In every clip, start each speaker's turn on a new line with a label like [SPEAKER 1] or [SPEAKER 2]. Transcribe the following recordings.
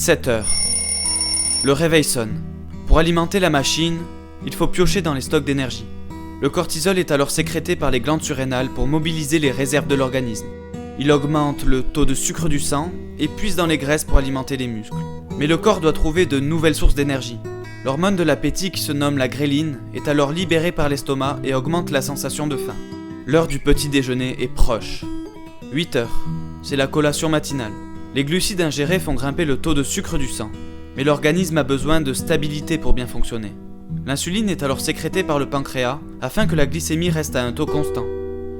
[SPEAKER 1] 7 heures. Le réveil sonne. Pour alimenter la machine, il faut piocher dans les stocks d'énergie. Le cortisol est alors sécrété par les glandes surrénales pour mobiliser les réserves de l'organisme. Il augmente le taux de sucre du sang et puise dans les graisses pour alimenter les muscles. Mais le corps doit trouver de nouvelles sources d'énergie. L'hormone de l'appétit qui se nomme la gréline est alors libérée par l'estomac et augmente la sensation de faim. L'heure du petit déjeuner est proche. 8 heures, c'est la collation matinale. Les glucides ingérés font grimper le taux de sucre du sang, mais l'organisme a besoin de stabilité pour bien fonctionner. L'insuline est alors sécrétée par le pancréas afin que la glycémie reste à un taux constant.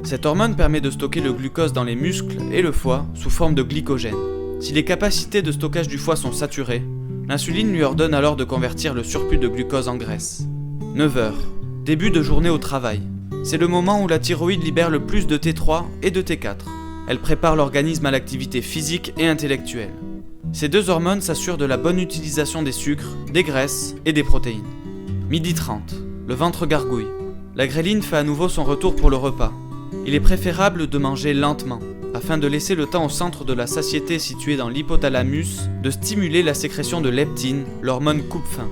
[SPEAKER 1] Cette hormone permet de stocker le glucose dans les muscles et le foie sous forme de glycogène. Si les capacités de stockage du foie sont saturées, l'insuline lui ordonne alors de convertir le surplus de glucose en graisse. 9 heures, début de journée au travail. C'est le moment où la thyroïde libère le plus de T3 et de T4. Elle prépare l'organisme à l'activité physique et intellectuelle. Ces deux hormones s'assurent de la bonne utilisation des sucres, des graisses et des protéines. 12h30, le ventre gargouille. La gréline fait à nouveau son retour pour le repas. Il est préférable de manger lentement, afin de laisser le temps au centre de la satiété situé dans l'hypothalamus de stimuler la sécrétion de leptine, l'hormone coupe-faim.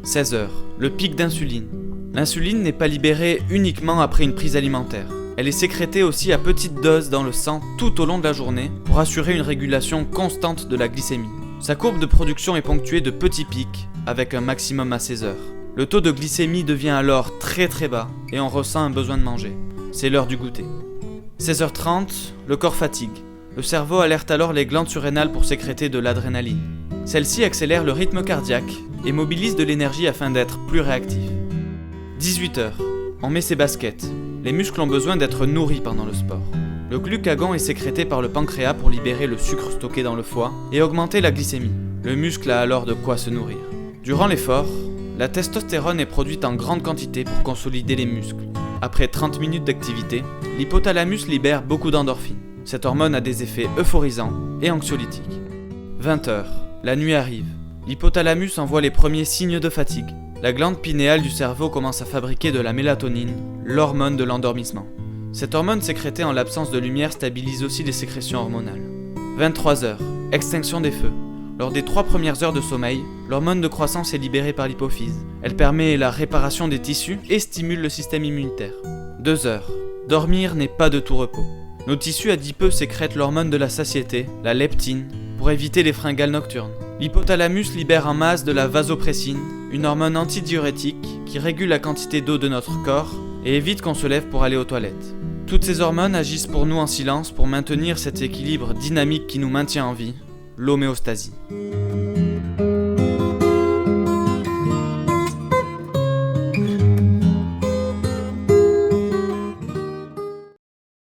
[SPEAKER 1] 16h, le pic d'insuline. L'insuline n'est pas libérée uniquement après une prise alimentaire. Elle est sécrétée aussi à petite dose dans le sang tout au long de la journée pour assurer une régulation constante de la glycémie. Sa courbe de production est ponctuée de petits pics, avec un maximum à 16 heures. Le taux de glycémie devient alors très bas et on ressent un besoin de manger. C'est l'heure du goûter. 16h30, le corps fatigue. Le cerveau alerte alors les glandes surrénales pour sécréter de l'adrénaline. Celle-ci accélère le rythme cardiaque et mobilise de l'énergie afin d'être plus réactif. 18h, on met ses baskets. Les muscles ont besoin d'être nourris pendant le sport. Le glucagon est sécrété par le pancréas pour libérer le sucre stocké dans le foie et augmenter la glycémie. Le muscle a alors de quoi se nourrir. Durant l'effort, la testostérone est produite en grande quantité pour consolider les muscles. Après 30 minutes d'activité, l'hypothalamus libère beaucoup d'endorphines. Cette hormone a des effets euphorisants et anxiolytiques. 20h, la nuit arrive. L'hypothalamus envoie les premiers signes de fatigue. La glande pinéale du cerveau commence à fabriquer de la mélatonine, l'hormone de l'endormissement. Cette hormone sécrétée en l'absence de lumière stabilise aussi les sécrétions hormonales. 23h, extinction des feux. Lors des 3 premières heures de sommeil, l'hormone de croissance est libérée par l'hypophyse. Elle permet la réparation des tissus et stimule le système immunitaire. 2h, dormir n'est pas de tout repos. Nos tissus adipeux sécrètent l'hormone de la satiété, la leptine, pour éviter les fringales nocturnes. L'hypothalamus libère en masse de la vasopressine, une hormone antidiurétique qui régule la quantité d'eau de notre corps et évite qu'on se lève pour aller aux toilettes. Toutes ces hormones agissent pour nous en silence pour maintenir cet équilibre dynamique qui nous maintient en vie, l'homéostasie.